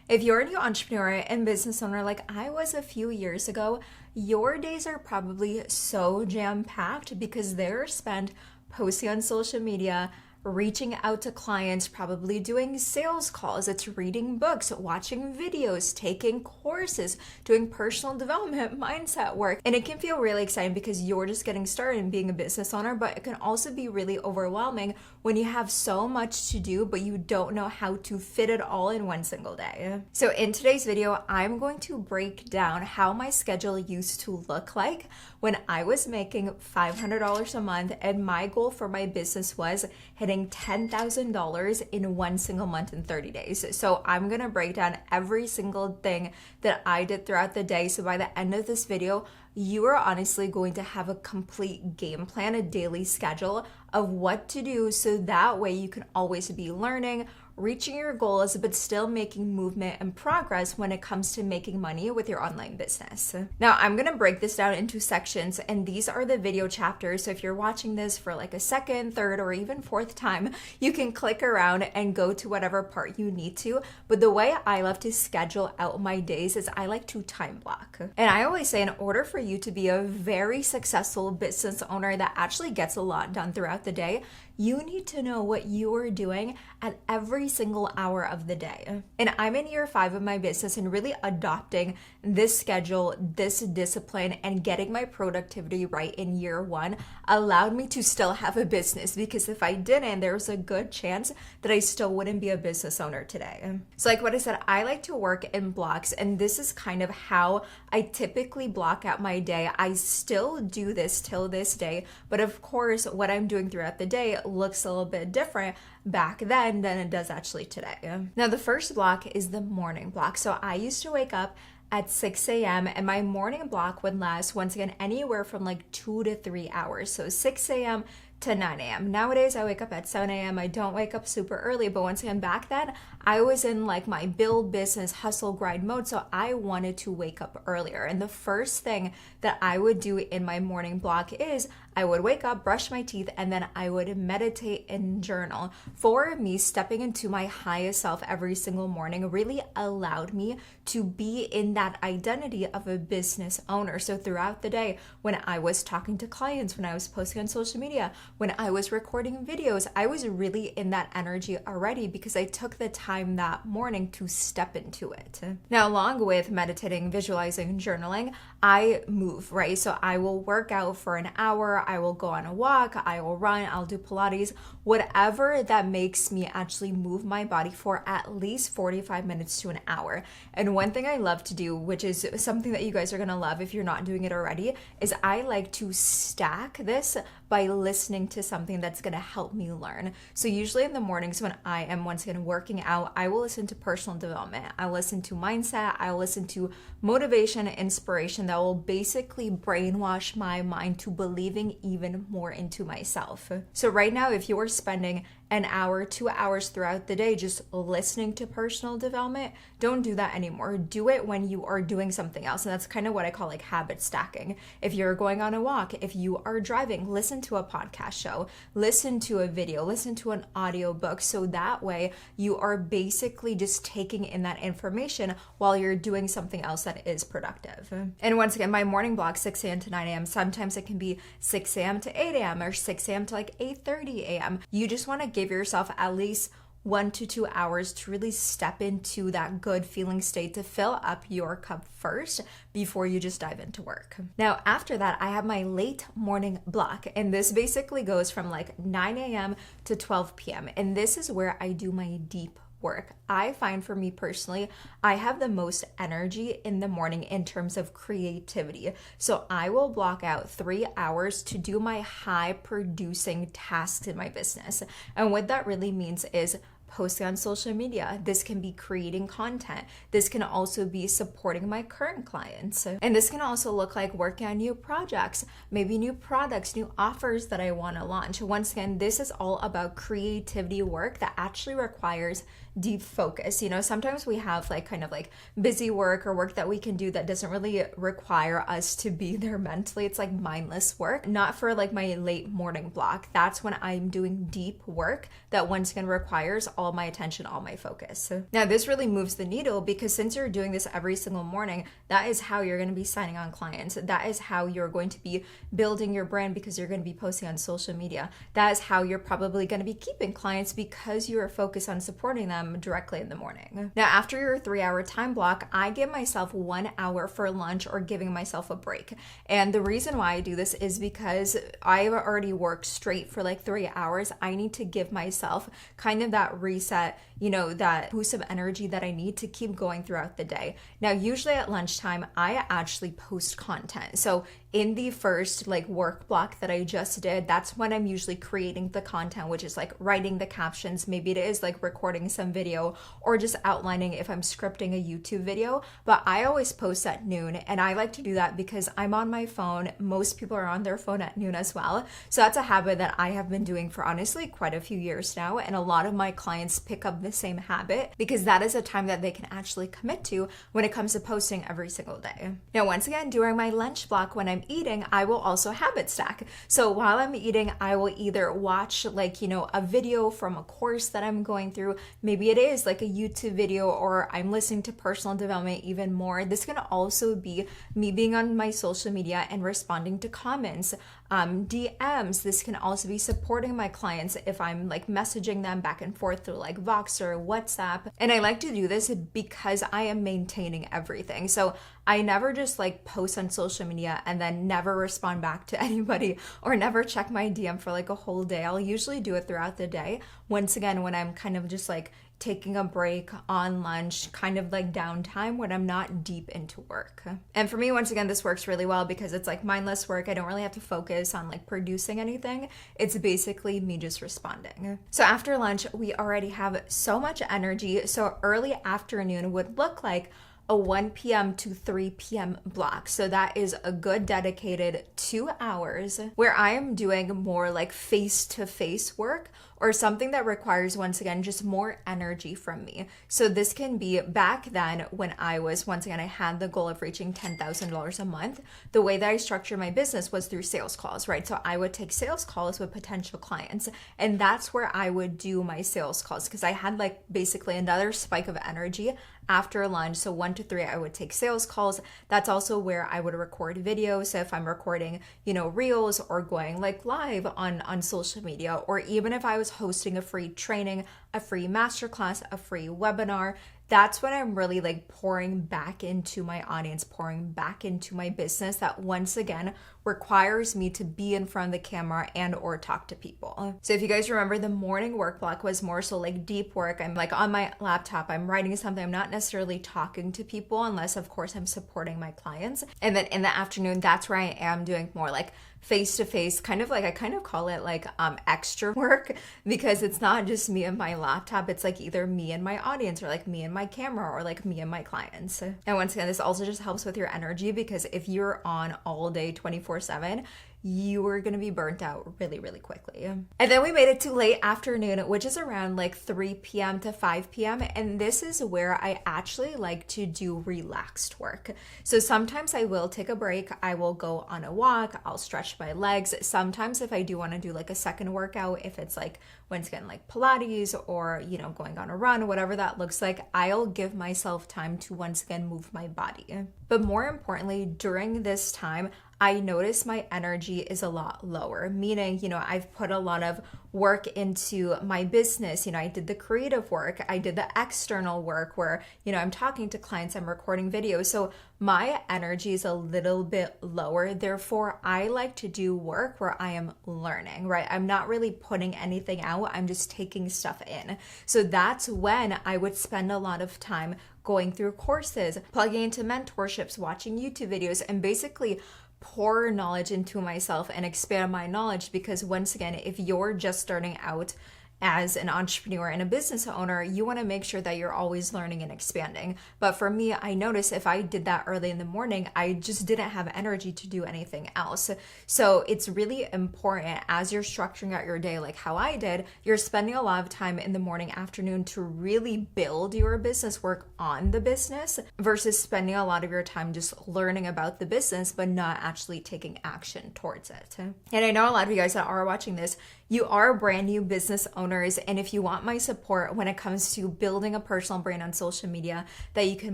If you're a new entrepreneur and business owner like I was a few years ago, your days are probably so jam-packed because they're spent posting on social media, reaching out to clients, probably doing sales calls, it's reading books, watching videos, taking courses, doing personal development, mindset work. And it can feel really exciting because you're just getting started in being a business owner, but it can also be really overwhelming when you have so much to do, but you don't know how to fit it all in one single day. So in today's video, I'm going to break down how my schedule used to look like when I was making $500 a month and my goal for my business was hitting $10,000 in one single month in 30 days. So I'm gonna break down every single thing that I did throughout the day. So by the end of this video, you are honestly going to have a complete game plan, a daily schedule of what to do so that way you can always be learning, reaching your goals, but still making movement and progress when it comes to making money with your online business. Now, I'm gonna break this down into sections, and these are the video chapters. So if you're watching this for like a second, third, or even fourth time, you can click around and go to whatever part you need to. But the way I love to schedule out my days is I like to time block. And I always say in order for you to be a very successful business owner that actually gets a lot done throughout the day, you need to know what you are doing at every single hour of the day. And I'm in year 5 of my business and really adopting this schedule, this discipline, and getting my productivity right in year 1 allowed me to still have a business, because if I didn't, there's a good chance that I still wouldn't be a business owner today. So like what I said, I like to work in blocks, and this is kind of how I typically block out my day. I still do this till this day, but of course, what I'm doing throughout the day looks a little bit different back then than it does actually today. Now, the first block is the morning block. So I used to wake up at 6 a.m. and my morning block would last, once again, anywhere from like 2 to 3 hours. So 6 a.m. to 9 a.m. Nowadays, I wake up at 7 a.m. I don't wake up super early, but once again, back then, I was in like my build business, hustle, grind mode, so I wanted to wake up earlier. And the first thing that I would do in my morning block is I would wake up, brush my teeth, and then I would meditate and journal. For me, stepping into my highest self every single morning really allowed me to be in that identity of a business owner. So throughout the day, when I was talking to clients, when I was posting on social media, when I was recording videos, I was really in that energy already because I took the time that morning to step into it. Now, along with meditating, visualizing, journaling, I move, right? So I will work out for an hour, I will go on a walk, I will run, I'll do Pilates, whatever that makes me actually move my body for at least 45 minutes to an hour. And one thing I love to do, which is something that you guys are gonna love if you're not doing it already, is I like to stack this by listening to something that's gonna help me learn. So usually in the mornings when I am once again working out, I will listen to personal development, I'll listen to mindset, I'll listen to motivation, inspiration that will basically brainwash my mind to believing even more into myself. So right now, if you're spending an hour, 2 hours throughout the day just listening to personal development, don't do that anymore. Do it when you are doing something else. And that's kind of what I call like habit stacking. If you're going on a walk, if you are driving, listen to a podcast show, listen to a video, listen to an audio book. So that way you are basically just taking in that information while you're doing something else that is productive. And once again, my morning block, 6 a.m. to 9 a.m. Sometimes it can be 6 a.m. to 8 a.m. or 6 a.m. to like 8:30 a.m. You just want to give yourself at least 1 to 2 hours to really step into that good feeling state to fill up your cup first before you just dive into work. Now, after that, I have my late morning block, and this basically goes from like 9 a.m. to 12 p.m. And this is where I do my deep work. I find for me personally, I have the most energy in the morning in terms of creativity. So I will block out 3 hours to do my high producing tasks in my business. And what that really means is posting on social media. This can be creating content. This can also be supporting my current clients. And this can also look like working on new projects, maybe new products, new offers that I want to launch. Once again, this is all about creativity work that actually requires deep focus. You know, sometimes we have like kind of like busy work or work that we can do that doesn't really require us to be there mentally. It's like mindless work, not for like my late morning block. That's when I'm doing deep work that once again requires all my attention, all my focus. Now, this really moves the needle because since you're doing this every single morning, that is how you're going to be signing on clients. That is how you're going to be building your brand because you're going to be posting on social media. That is how you're probably going to be keeping clients because you are focused on supporting them directly in the morning. Now, after your 3-hour time block, I give myself 1 hour for lunch or giving myself a break. And the reason why I do this is because I've already worked straight for like 3 hours. I need to give myself kind of that reset, you know, that boost of energy that I need to keep going throughout the day. Now, usually at lunchtime, I actually post content. So in the first like work block that I just did, that's when I'm usually creating the content, which is like writing the captions. Maybe it is like recording some video or just outlining if I'm scripting a YouTube video. But I always post at noon, and I like to do that because I'm on my phone. Most people are on their phone at noon as well. So that's a habit that I have been doing for honestly quite a few years now. And a lot of my clients pick up the same habit because that is a time that they can actually commit to when it comes to posting every single day. Now, once again, during my lunch block when I'm eating, I will also habit stack. So while I'm eating, I will either watch like, you know, a video from a course that I'm going through. Maybe it is like a YouTube video, or I'm listening to personal development even more. This can also be me being on my social media and responding to comments, DMs. This can also be supporting my clients if I'm like messaging them back and forth through like Voxer, WhatsApp. And I like to do this because I am maintaining everything. So I never just like post on social media and then never respond back to anybody or never check my DM for like a whole day. I'll usually do it throughout the day. Once again, when I'm kind of just like taking a break on lunch, kind of like downtime when I'm not deep into work. And for me, once again, this works really well because it's like mindless work. I don't really have to focus on like producing anything. It's basically me just responding. So after lunch, we already have so much energy. So early afternoon would look like a 1 p.m. to 3 p.m. block. So that is a good dedicated 2 hours where I am doing more like face-to-face work or something that requires, once again, just more energy from me. So this can be back then when I was, once again, I had the goal of reaching $10,000 a month. The way that I structured my business was through sales calls, right? So I would take sales calls with potential clients, and that's where I would do my sales calls because I had like basically another spike of energy after lunch. So 1 to 3, I would take sales calls. That's also where I would record videos. So if I'm recording, you know, reels or going like live on social media, or even if I was hosting a free training, a free masterclass, a free webinar, that's when I'm really like pouring back into my audience, pouring back into my business that once again requires me to be in front of the camera and or talk to people. So if you guys remember, the morning work block was more so like deep work. I'm like on my laptop, I'm writing something. I'm not necessarily talking to people unless of course I'm supporting my clients. And then in the afternoon, that's where I am doing more like face-to-face, kind of like, I kind of call it like extra work because it's not just me and my laptop. It's like either me and my audience or like me and my camera or like me and my clients. And once again, this also just helps with your energy because if you're on all day 24/7, you are going to be burnt out really, really quickly. And then we made it to late afternoon, which is around like 3 p.m. to 5 p.m. And this is where I actually like to do relaxed work. So sometimes I will take a break. I will go on a walk. I'll stretch my legs. Sometimes if I do want to do like a second workout, if it's like, once again, like Pilates or, you know, going on a run, whatever that looks like, I'll give myself time to once again move my body. But more importantly, during this time, I notice my energy is a lot lower, meaning, you know, I've put a lot of work into my business. You know, I did the creative work, I did the external work where, you know, I'm talking to clients, I'm recording videos. So my energy is a little bit lower. Therefore, I like to do work where I am learning, right? I'm not really putting anything out. I'm just taking stuff in. So that's when I would spend a lot of time going through courses, plugging into mentorships, watching YouTube videos, and basically pour knowledge into myself and expand my knowledge. Because once again, if you're just starting out as an entrepreneur and a business owner, you want to make sure that you're always learning and expanding. But for me, I noticed if I did that early in the morning, I just didn't have energy to do anything else. So it's really important as you're structuring out your day, like how I did, you're spending a lot of time in the morning, afternoon to really build your business, work on the business, versus spending a lot of your time just learning about the business, but not actually taking action towards it. And I know a lot of you guys that are watching this, you are brand new business owners. And if you want my support when it comes to building a personal brand on social media that you can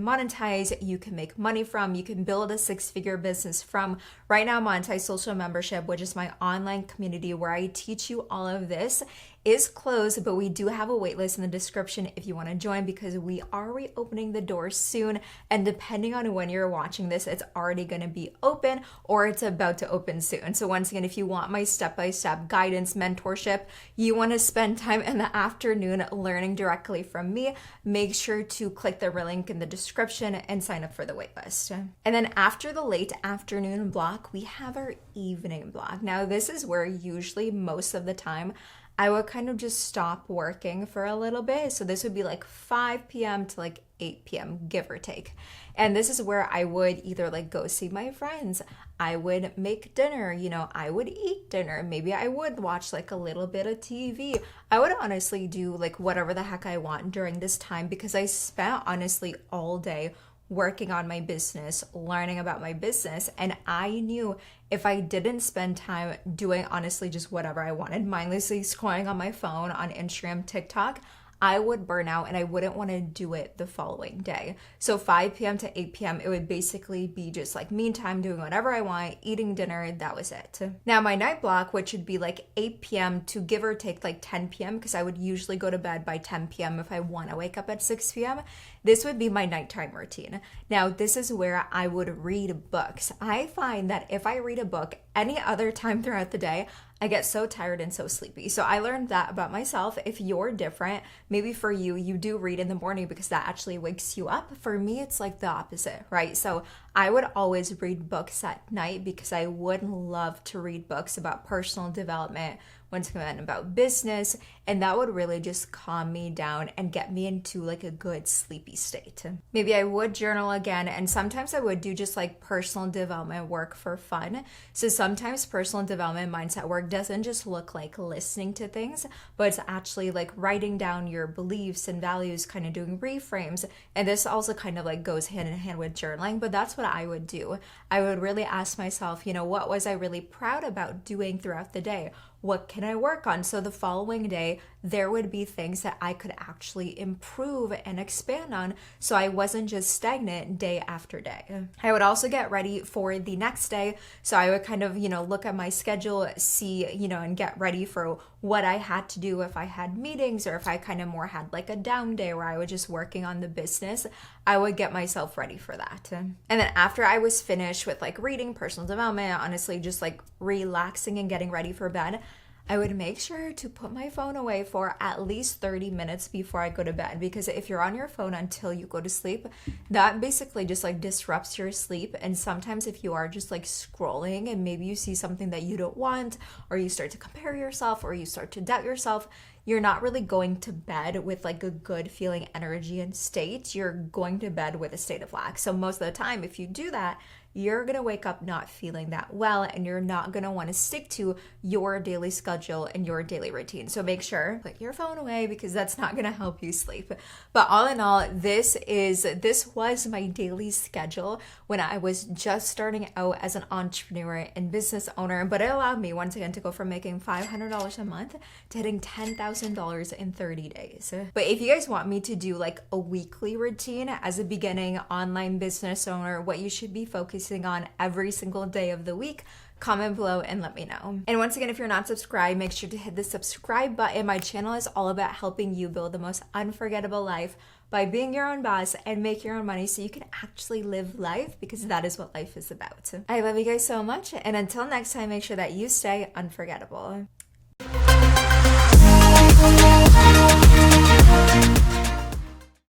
monetize, you can make money from, you can build a 6-figure business from, right now Monetize Social Membership, which is my online community where I teach you all of this, is closed, but we do have a waitlist in the description if you want to join, because we are reopening the doors soon. And depending on when you're watching this, it's already going to be open or it's about to open soon. So once again, if you want my step-by-step guidance, mentorship, you want to spend time in the afternoon learning directly from me, make sure to click the link in the description and sign up for the waitlist. And then after the late afternoon block, we have our evening block. Now this is where usually most of the time I would kind of just stop working for a little bit. So this would be like 5 p.m. to like 8 p.m., give or take. And this is where I would either like go see my friends, I would make dinner, I would eat dinner. Maybe I would watch like a little bit of TV. I would honestly do like whatever the heck I want during this time, because I spent honestly all day working on my business, learning about my business. And I knew if I didn't spend time doing honestly just whatever I wanted, mindlessly scrolling on my phone, on Instagram, TikTok, I would burn out and I wouldn't want to do it the following day. So 5 p.m. to 8 p.m., it would basically be just like me time doing whatever I want, eating dinner, that was it. Now my night block, which would be like 8 p.m. to give or take like 10 p.m., because I would usually go to bed by 10 p.m. if I want to wake up at 6 p.m., this would be my nighttime routine. Now this is where I would read books. I find that if I read a book any other time throughout the day, I get so tired and so sleepy. So I learned that about myself. If you're different, maybe for you, you do read in the morning because that actually wakes you up. For me, it's like the opposite, right? So I would always read books at night because I would love to read books about personal development, once again about business, and that would really just calm me down and get me into like a good sleepy state. Maybe I would journal again, and sometimes I would do just like personal development work for fun. So sometimes personal development mindset work doesn't just look like listening to things, but it's actually like writing down your beliefs and values, kind of doing reframes. And this also kind of like goes hand in hand with journaling, but that's what I would do. I would really ask myself, what was I really proud about doing throughout the day? What can I work on? So the following day, there would be things that I could actually improve and expand on, so I wasn't just stagnant day after day. I would also get ready for the next day. So I would kind of, look at my schedule, see, and get ready for what I had to do if I had meetings, or if I kind of more had like a down day where I was just working on the business, I would get myself ready for that. And then after I was finished with like reading, personal development, honestly, just like relaxing and getting ready for bed, I would make sure to put my phone away for at least 30 minutes before I go to bed, because if you're on your phone until you go to sleep, that basically just like disrupts your sleep. And sometimes if you are just like scrolling and maybe you see something that you don't want, or you start to compare yourself, or you start to doubt yourself, you're not really going to bed with like a good feeling energy and state. You're going to bed with a state of lack. So most of the time, if you do that, you're going to wake up not feeling that well, and you're not going to want to stick to your daily schedule and your daily routine. So make sure put your phone away, because that's not going to help you sleep. But all in all, this was my daily schedule when I was just starting out as an entrepreneur and business owner. But it allowed me once again to go from making $500 a month to hitting $10,000 in 30 days. But if you guys want me to do like a weekly routine as a beginning online business owner, what you should be focusing on every single day of the week, comment below and let me know. And once again, if you're not subscribed, make sure to hit the subscribe button. My channel is all about helping you build the most unforgettable life by being your own boss and make your own money, so you can actually live life, because that is what life is about. I love you guys so much, and until next time, make sure that you stay unforgettable.